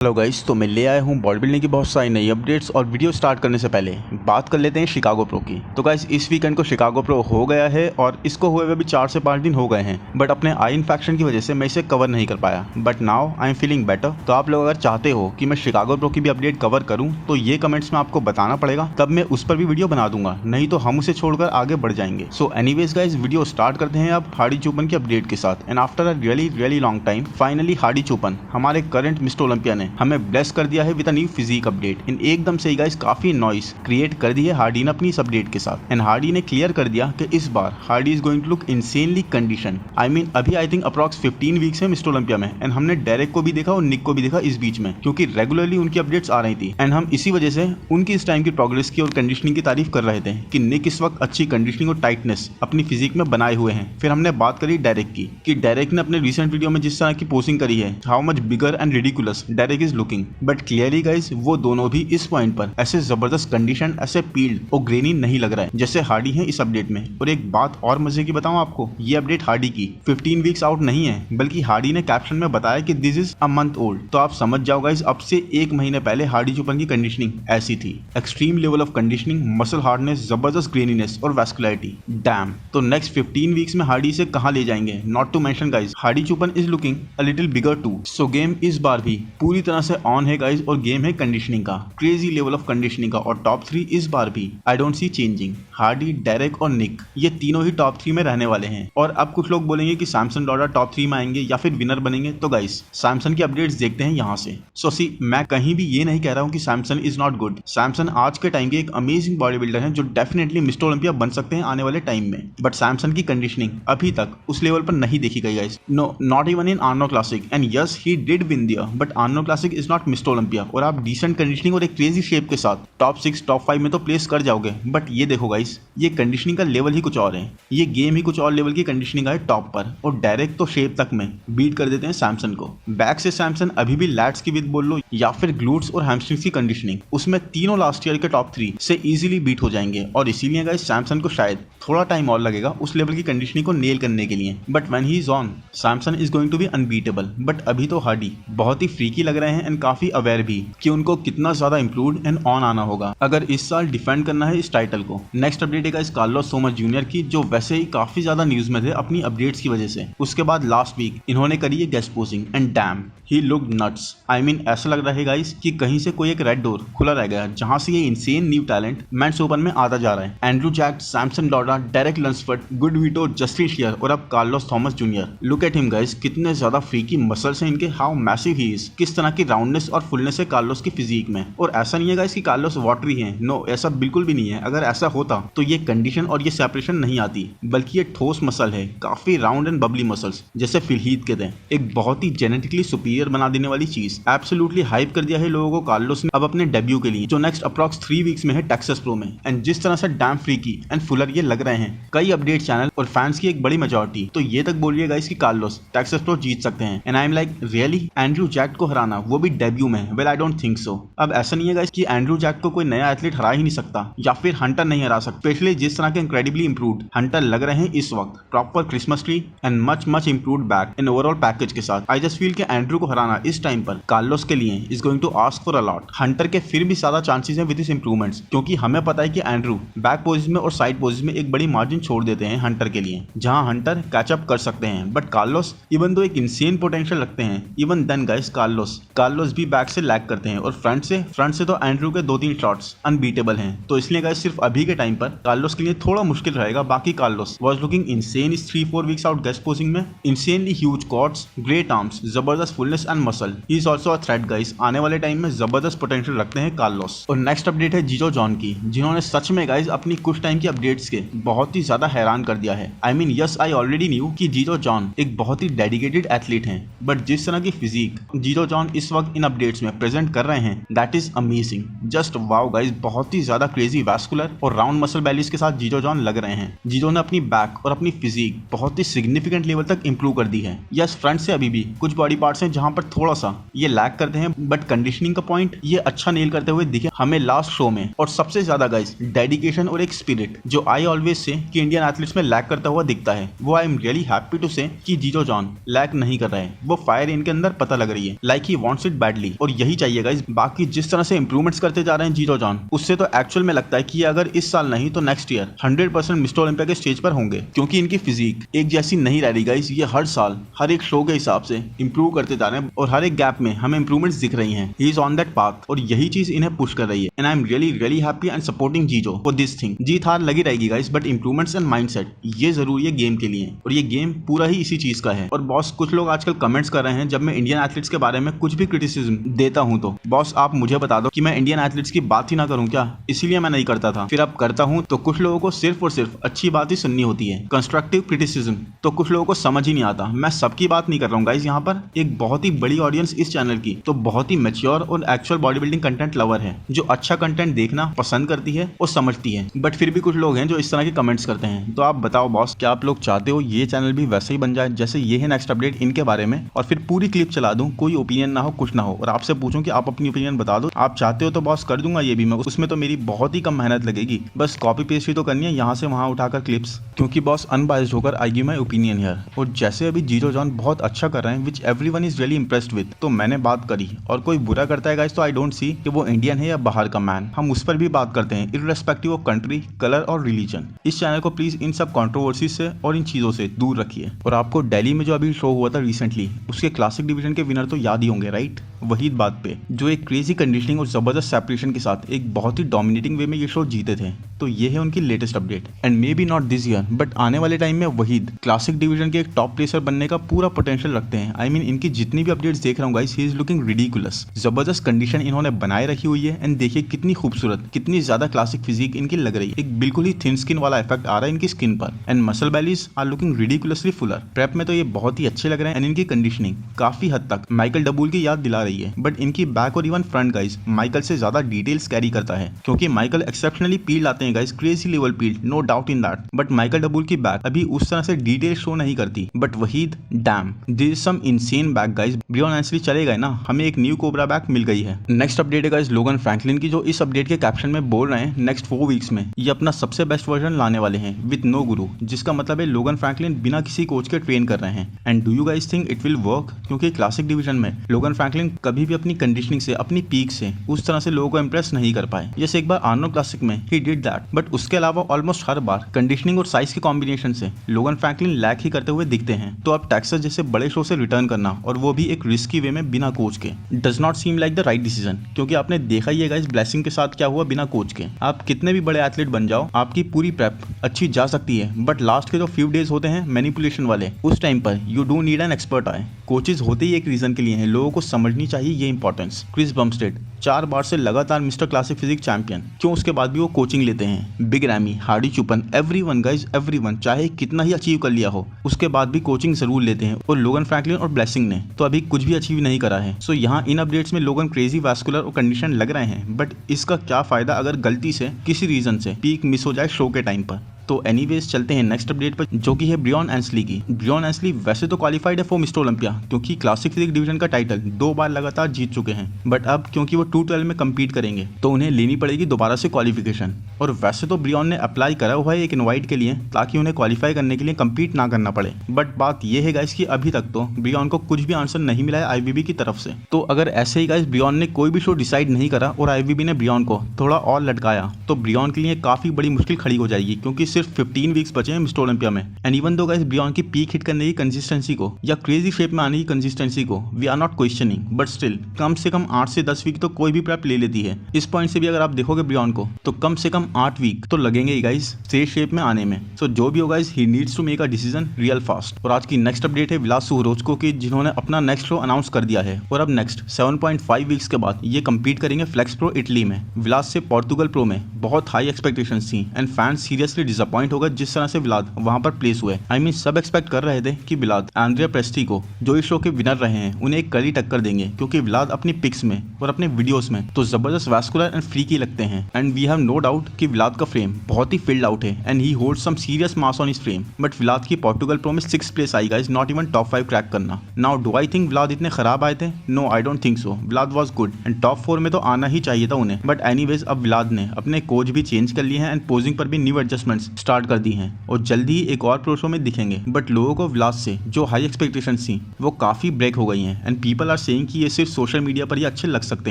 Hello guys, तो मैं ले आया हूँ बॉडी बिल्डिंग की बहुत सारी नई अपडेट्स। और वीडियो स्टार्ट करने से पहले बात कर लेते हैं शिकागो प्रो की। तो गाइस, इस वीकेंड को शिकागो प्रो हो गया है और इसको हुए हुए भी 4 से 5 दिन हो गए हैं, बट अपने आई इन्फेक्शन की वजह से मैं इसे कवर नहीं कर पाया। But now I am feeling better. तो आप लोग अगर चाहते हो कि मैं शिकागो प्रो की भी अपडेट कवर करूँ तो ये कमेंट्स में आपको बताना पड़ेगा, तब मैं उस पर भी वीडियो बना दूंगा, नहीं तो हम उसे छोड़कर आगे बढ़ जाएंगे। So anyways guys, video start करते हैं अब हार्डी चूपन की अपडेट के साथ। And after a really long time finally Hadi Choopan, हमारे करंट मिस्टर ओलंपिया, ने हमें ब्लेस कर दिया है with a new physique update. इन एकदम से ही गाइस काफी नॉइस क्रिएट कर दी है हार्डी ने अपनी इस अपडेट के साथ। एंड हार्डी ने क्लियर कर दिया कि इस बार Hadi is going to look insanely condition. I mean अभी आई थिंक अप्रॉक्स 15 वीक्स है मिस्टर ओलंपिया में। एंड हमने डेरेक को भी देखा और निक को भी देखा इस बीच में, क्योंकि रेगुलरली उनकी अपडेट्स आ रही थी। एंड हम इसी वजह से उनकी इस टाइम की प्रोग्रेस की और कंडीशनिंग की तारीफ कर रहे थे कि निक इस वक्त अच्छी कंडीशनिंग और टाइटनेस अपनी फिजिक में बनाए हुए हैं। फिर हमने बात करी डेरेक की कि डेरेक ने अपने रिसेंट वीडियो में जिस तरह की पोस्टिंग करी है, how much bigger and ridiculous Derek is looking. But clearly guys, वो दोनों भी इस पॉइंट पर ऐसे जबरदस्त कंडीशन, ऐसे पील्ड और ग्रेनी नहीं लग रहा है जैसे हार्डी है इस अपडेट में। और एक बात और मजे की बताऊं आपको, ये अपडेट हार्डी की 15 वीक्स आउट नहीं है, बल्कि हार्डी ने कैप्शन में बताया कि this is a month old. तो आप समझ जाओ गाइस, अब से 1 महीने पहले हार्डी चूपन की कंडीशनिंग ऐसी थी। Extreme level of conditioning, muscle hardness, जबरदस्त ग्रेनीनेस और वैस्कुलरिटी। डैम। तो नेक्स्ट 15 वीक्स में हार्डी से कहां ले जाएंगे। Not to mention guys, Hadi Choopan is looking a little bigger too. So game इस बार भी पूरी तरह से ऑन है गाइस, और गेम है कंडीशनिंग का, क्रेजी लेवल ऑफ कंडीशनिंग का। और टॉप 3 इस बार भी I don't see changing. Hardy, Derek और निक, ये तीनों ही टॉप 3 में रहने वाले हैं। और अब कुछ लोग बोलेंगे कि सैमसन डॉडा टॉप 3 में आएंगे या फिर विनर बनेंगे। तो गाइस, सैमसन की अपडेट्स देखते हैं यहाँ से। सो सी, मैं कहीं भी ये नहीं कह रहा हूँ कि Samson is not good. Samson आज के टाइम के एक अमेजिंग बॉडी बिल्डर है जो डेफिनेटली मिस्टर ओलंपिया बन सकते हैं आने वाले टाइम में। बट सैमसन की कंडीशनिंग अभी तक उस लेवल पर नहीं देखी गई guys. No, not even in Arnold classic. And yes, he did win there, but Arnold classic is not Mister Olympia. और आप डिसेंट कंडीशनिंग और एक क्रेजी शेप के साथ टॉप 6 टॉप 5 में तो प्लेस कर जाओगे। बट ये देखो गाइस, ये कंडीशनिंग का लेवल ही कुछ और है, ये गेम ही कुछ और लेवल की कंडीशनिंग है टॉप पर। और डायरेक्ट तो शेप तक में बीट कर देते हैं सैमसन को। बैक से सैमसन अभी भी लैट्स की विद बोल लो या फिर ग्लूट्स और हैमस्ट्रिंग्स की कंडीशनिंग, उसमें तीनों लास्ट ईयर के टॉप 3 से इजीली बीट हो जाएंगे। और इसीलिए गाइस, सैमसन को शायद थोड़ा टाइम और लगेगा उस लेवल की कंडीशनिंग को नेल करने के लिए। But when he is on, Samson is going to be unbeatable. But अभी तो हार्डी बहुत ही फ्रीकी लग रहे हैं एंड काफी अवेयर भी कि उनको कितना ज्यादा इंप्रूव्ड एंड ऑन आना होगा अगर इस साल डिफेंड करना है इस टाइटल को। नेक्स्ट अपडेट है गाइस कार्लोस सोमस जूनियर की, जो वैसे ही काफी ज्यादा न्यूज में थे अपनी अपडेट्स की वजह से। उसके बाद लास्ट वीक इन्होंने करी है guest posing and dam, he looked nuts. I mean ऐसा लग रहा है गाइस कि कहीं से कोई एक रेड डोर खुला रह गया जहां से ये insane new talent men's open में आता जा रहा है। Andrew Jacked, Samson Dauda, Derek Lunsford, good Vito, Justin Shier और अब Carlos Thomas junior. Look at him guys, कितने ज्यादा फ्रीकी मसल्स हैं इनके, हाउ मैसिव ही इज, किस तरह की राउंडनेस और फुलनेस है कार्लोस की फिजिक में। और ऐसा नहीं है गाइस कि कार्लोस वाटरी है, नो, ऐसा बिल्कुल भी नहीं है। अगर ऐसा होता तो ये कंडीशन और ये सेपरेशन नहीं आती, बल्कि ये ठोस मसल है, काफी राउंड एंड बबली मसल्स जैसे फिलहीद के थे। एक बहुत ही जेनेटिकली सुपीरियर बना देने वाली चीज। एब्सोल्युटली हाइप कर दिया है लोगों को कार्लोस ने अब अपने डेब्यू के लिए, जो नेक्स्ट अप्रॉक्स 3 वीक्स में है टेक्सास प्रो में। एंड जिस तरह से डैम फ्रीकी एंड फुलर ये लग रहे हैं, कई अपडेट चैनल और फैंस की एक बड़ी मेजॉरिटी तो ये तक बोल रही है गाइस कि कार्लोस टेक्सास प्रो जीत सकते हैं। And I am like, really? Andrew Jack को हराना, वो भी डेब्यू में? Well, I don't think so. अब ऐसा नहीं है गाइस कि एंड्रू जैक को कोई नया एथलीट हरा ही नहीं सकता या फिर हंटर नहीं हरा सकता। स्पेशली जिस तरह के इनक्रेडिबली इंप्रूव्ड हंटर लग रहे हैं इस वक्त, proper Christmas tree and much improved back in overall package के साथ। आई जस्ट फील कि एंड्रू को हराना इस टाइम पर कार्लोस के लिए is going to ask for a lot. Hunter के फिर भी ज्यादा चांसेस हैं विद इस इंप्रूवमेंट्स, क्योंकि हमें पता है कि एंड्रू बैक पोजीशन में और साइड पोजीशन में एक बड़ी मार्जिन छोड़ देते हैं हंटर के लिए, जहां हंटर कैचअप कर सकते हैं। बट कार्लोस इवन दो एक इंसेन पोटेंशियल रखते हैं, इवन देन गाइस कार्लोस भी बैक से लैग करते हैं। और फ्रंट से तो एंड्रू के 2-3 शॉट्स अनबीटेबल हैं। तो इसलिए गाइस, सिर्फ अभी के टाइम पर कार्लोस के लिए थोड़ा मुश्किल रहेगा। बाकी कार्लोस वाज लुकिंग इंसेन इस 3-4 वीक्स आउट गेस्ट पोजिंग में। Insanely huge quads, great arms, जबरदस्त fullness and muscle. He is also a threat guys, आने वाले टाइम में जबरदस्त पोटेंशियल रखते हैं कार्लोस। और नेक्स्ट अपडेट है जीजो जॉन की, जिन्होंने सच में गाइस अपनी कुछ टाइम की अपडेट्स के बहुत ही ज्यादा हैरान कर दिया है। I mean yes, I already knew कि जीजो जॉन एक बहुत ही डेडिकेटेड एथलीट हैं, बट जिस तरह की फिजिक जीजो जॉन इस वक्त इन अपडेट्स में प्रेजेंट कर रहे हैं, that is amazing, just wow guys. बहुत ही ज्यादा क्रेजी वैस्कुलर और राउंड मसल बैलीज के साथ जीजो जॉन लग रहे हैं। जीजो ने अपनी बैक और अपनी फिजिक बहुत ही सिग्निफिकेंट लेवल तक इंप्रूव कर दी है। यस, फ्रंट से अभी भी कुछ बॉडी पार्ट्स हैं जहां पर थोड़ा सा ये लैग करते हैं, बट कंडीशनिंग का पॉइंट ये अच्छा नेल करते हुए दिखे हमें लास्ट शो में। और सबसे ज्यादा गाइस, डेडिकेशन और एक स्पिरिट जो आई ऑलवेज से कि इंडियन एथलीट्स में लैग करता हुआ दिखता है, वो I am really happy to say कि जीजो जॉन लैग नहीं कर रहे हैं। वो फायर इनके अंदर पता लग रही है, like he wants it badly और यही चाहिए गाइस। बाकी जिस तरह से इंप्रूवमेंट्स करते जा रहे हैं जीरो जॉन, उससे तो एक्चुअल में लगता है कि अगर इस साल नहीं तो नेक्स्ट ईयर 100% मिस्टर ओलंपिया के स्टेज पर होंगे, क्योंकि इनकी फिजिक एक जैसी नहीं रह रही गाइस। ये हर साल हर एक शो के हिसाब से इंप्रूव करते जा रहे हैं और हर एक गैप में हमें इंप्रूवमेंट्स दिख रही हैं। He is on that path और यही चीज इन्हें पुश कर रही है and I am really happy and supporting Jijo for this thing. जीत हार लगी रहेगी guys, but improvements and mindset ये जरूरी है गेम के लिए और ये गेम पूरा ही इसी चीज का है। और बॉस कुछ लोग आजकल कमेंट्स कर रहे हैं जब मैं इंडियन एथलीट्स के बारे में कुछ भी क्रिटिसिज्म देता हूं तो बॉस आप मुझे बता दो कि मैं इंडियन एथलीट्स की बात ही ना करूं क्या, इसीलिए मैं नहीं करता था। फिर अब करता हूं तो कुछ लोगों को सिर्फ और सिर्फ अच्छी बात ही सुननी होती है। कंस्ट्रक्टिव क्रिटिसिज्म तो कुछ लोगों को समझ ही नहीं आता। मैं सबकी बात नहीं कर रहा हूँ गाइस, यहाँ पर एक बहुत ही बड़ी ऑडियंस इस चैनल की तो बहुत ही मैच्योर और actual body building content lover है, जो अच्छा कंटेंट देखना पसंद करती है और समझती है। बट फिर भी कुछ लोग हैं जो इस तरह के कमेंट्स करते हैं। तो आप बताओ बॉस, क्या आप लोग चाहते हो ये चैनल भी वैसे ही बन जाए जैसे ये है नेक्स्ट अपडेट इनके बारे में, और फिर पूरी क्लिप चला दूं, कोई ओपिनियन ना हो कुछ ना हो और आपसे पूछूं कि आप अपनी ओपिनियन बता दो। आप चाहते हो तो बॉस कर दूंगा ये भी मैं, उसमें तो मेरी बहुत ही कम मेहनत लगेगी, बस कॉपी पेस्ट ही तो करनी है यहाँ से वहाँ उठाकर क्लिप्स, क्योंकि बॉस अनबायस्ड होकर I give my opinion here. और जैसे अभी जीरो जॉन बहुत अच्छा कर रहे हैं which everyone is really impressed with, तो मैंने बात करी और कोई बुरा करता है गाइस तो आई डोंट सी कि वो इंडियन है या बाहर का मैन, हम उस पर भी बात करते हैं इर्रेस्पेक्टिव ऑफ कंट्री, कलर और रिलीजन। इस चैनल को प्लीज इन सब कंट्रोवर्सीज से और इन चीजों से दूर रखिए। और आपको दिल्ली में जो अभी शो हुआ था रिसेंटली, उसके क्लासिक डिवीजन के विनर तो याद ही होंगे राइट, वहीद बात पे, जो एक क्रेजी कंडीशनिंग और जबरदस्त सेपरेशन के साथ एक बहुत ही डोमिनेटिंग वे में ये शो जीते थे। तो ये है उनकी latest update and may be not this year but आने वाले टाइम में वहीद क्लासिक डिवीजन के एक टॉप प्लेसर बनने का पूरा पोटेंशियल रखते हैं। आई मीन इनकी जितनी भी अपडेट्स देख रहा हूँ guys, he is looking ridiculous. जबरदस्त कंडीशन इन्होंने बनाए रखी हुई है एंड देखिए कितनी खूबसूरत, कितनी ज्यादा क्लासिक फिजिक इनकी लग रही है। एक बिल्कुल ही थिन स्किन वाला इफेक्ट आ रहा है इनकी स्किन पर and muscle bellies are looking ridiculously fuller. Prep में तो ये बहुत ही अच्छे लग रहे हैं एंड इनकी कंडीशनिंग काफी हद तक माइकल डबूल की याद दिला रही है। बट इनकी बैक और इवन फ्रंट गाइस माइकल से ज्यादा डिटेल्स कैरी करता है, क्योंकि माइकल एक्सेप्शनली पील आते हैं guys, crazy level peel, no doubt in that. But Michael Daboul की बैक अभी उस तरह से डिटेल शो नहीं करती। But Vahid damn there is some insane back guys. Brian Ansley चले गए ना, हमें एक न्यू कोबरा बैक मिल गई है। नेक्स्ट अपडेट है गाइस लोगन फ्रैंकलिन की, जो इस अपडेट के कैप्शन में बोल रहे हैं नेक्स्ट 4 वीक्स में ये अपना सबसे बेस्ट वर्जन लाने वाले हैं विद नो गुरु, जिसका मतलब है लोगन फ्रैंकलिन बिना किसी कोच के ट्रेन कर रहे हैं। And do you guys think it will work? क्योंकि क्लासिक डिवीजन में लोगन फ्रैंकलिन कभी भी अपनी कंडीशनिंग से, अपनी पीक से उस तरह से लोगों को इंप्रेस नहीं कर पाए। जैसे एक बार आर्नोल्ड क्लासिक में ही डिड दैट, बट उसके अलावा ऑलमोस्ट हर बार कंडीशनिंग और साइज के कॉम्बिनेशन से लोगन फ्रैंकलिन लैक ही करते हुए दिखते हैं। तो अब टेक्सास जैसे बड़े शो से रिटर्न करना और वो भी एक रिस्की वे में बिना कोच के does not seem like the right decision, क्योंकि आपने देखा ही है गाइस ब्लेसिंग के साथ क्या हुआ बिना कोच के। आप कितने भी बड़े एथलीट बन जाओ, आपकी पूरी प्रेप अच्छी जा सकती है, बट लास्ट के जो फ्यू डेज होते हैं मैनिपुलेशन वाले, उस टाइम पर you do need an expert आए। कोचेज होते ही एक रीजन के लिए हैं, लोगों को समझनी चाहिए ये इंपॉर्टेंस। क्रिस बम्स्टेड 4 बार से लगातार मिस्टर क्लासिक फिजिक चैंपियन, क्यों उसके बाद भी वो कोचिंग लेते हैं। Big Ramy, Hadi Choopan, everyone guys everyone, चाहे कितना ही अचीव कर लिया हो उसके बाद भी कोचिंग जरूर लेते हैं। और लोगन फ्रैंकलिन और ब्लेसिंग ने तो अभी कुछ भी अचीव नहीं करा है। सो यहाँ इन अपडेट्स में लोगन क्रेजी वैस्कुलर और कंडीशन लग रहे हैं, बट इसका क्या फायदा अगर गलती से किसी रीजन से पीक मिस हो जाए शो के टाइम पर। तो एनीवेज चलते हैं नेक्स्ट अपडेट पर, जो कि है ब्रियन एंसली की। ब्रियन एंसली वैसे तो क्वालिफाइड है फॉर मिस्टर ओलंपिया, क्योंकि क्लासिक फिजिक डिवीजन का टाइटल 2 बार लगातार जीत चुके हैं। बट अब क्योंकि वो 212 में कम्पीट करेंगे तो उन्हें लेनी पड़ेगी दोबारा से क्वालिफिकेशन। और वैसे तो ब्रियन ने अप्लाई करा हुआ है एक इनवाइट के लिए, ताकि उन्हें क्वालिफाई करने के लिए कम्पीट ना करना पड़े। बट बात यह है गाइस कि अभी तक तो ब्रियन को कुछ भी आंसर नहीं मिला है आईवीबी की तरफ से। तो अगर ऐसे ही गाइस ब्रियन ने कोई भी शो डिसाइड नहीं करा और आईवीबी ने ब्रियन को थोड़ा और लटकाया, तो ब्रियन के लिए काफी बड़ी मुश्किल खड़ी हो जाएगी, क्योंकि सिर्फ 15 वीक्स बचे हैं मिस्टर ओलंपिया में। And even though guys Brian की पीक हिट करने की कंसिस्टेंसी को या क्रेजी शेप में आने की कंसिस्टेंसी को we are not questioning, but still कम से कम 8 से 10 वीक तो कोई भी प्रेप ले लेती है। इस पॉइंट से भी अगर आप देखोगे ब्रियन को तो कम से कम 8 वीक तो लगेंगे ही गाइस स्ट्रेट शेप में आने में। सो जो भी हो guys he needs to make a decision real fast. और आज की नेक्स्ट अपडेट है विलास सुहरोचको की, जिन्होंने अपना नेक्स्ट शो अनाउंस कर दिया है और अब नेक्स्ट 7.5 वीक्स के बाद ये कम्पीट करेंगे फ्लेक्स प्रो इटली में। विलास से पोर्तुगल प्रो में बहुत हाई एक्सपेक्टेशंस थी एंड फैंस सीरियसली डिसअपॉइंट हो गए जिस तरह से विलाद वहां पर प्लेस हुए। आई मीन सब एक्सपेक्ट कर रहे थे कि विलाद एंड्रिया प्रेस्टी को, जो इस शो के विनर रहे हैं, उन्हें एक कड़ी टक्कर देंगे, क्योंकि विलाद अपनी पिक्स में और अपने वीडियोस में तो जबरदस्त वैस्कुलर एंड फ्रीकी लगते हैं। And we have no doubt कि व्लाद का फ्रेम बहुत ही फिल्ड आउट है and he holds some serious mass on his frame. But Vlad की पोर्टुगल प्रो में 6th प्लेस आई guys, not even top 5 crack करना। Now do I think Vlad इतने खराब आए थे? No, I don't think so. Vlad was good and top 4 में तो आना ही चाहिए था उन्हें। बट एनीवेज अब व्लाद ने अपने कोच भी चेंज कर लिए हैं एंड पोजिंग पर भी न्यू एडजस्टमेंट्स स्टार्ट कर दी हैं और जल्दी ही एक और प्रो शो में दिखेंगे। बट लोगों को व्लाद से जो हाई एक्सपेक्टेशंस थी वो काफी ब्रेक हो गई हैं एंड पीपल आर सेइंग कि ये सिर्फ सोशल मीडिया पर ही अच्छे लग सकते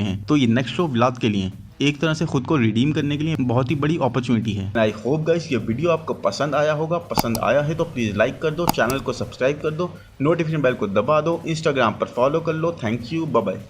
हैं। तो ये नेक्स्ट शो व्लाद के लिए एक तरह से खुद को रिडीम करने के लिए बहुत ही बड़ी अपॉर्चुनिटी है। आई होप गाइस ये वीडियो आपको पसंद आया होगा। पसंद आया है तो प्लीज लाइक कर दो, चैनल को सब्सक्राइब कर दो, नोटिफिकेशन बेल को दबा दो, इंस्टाग्राम पर फॉलो कर लो। Thank you, bye bye.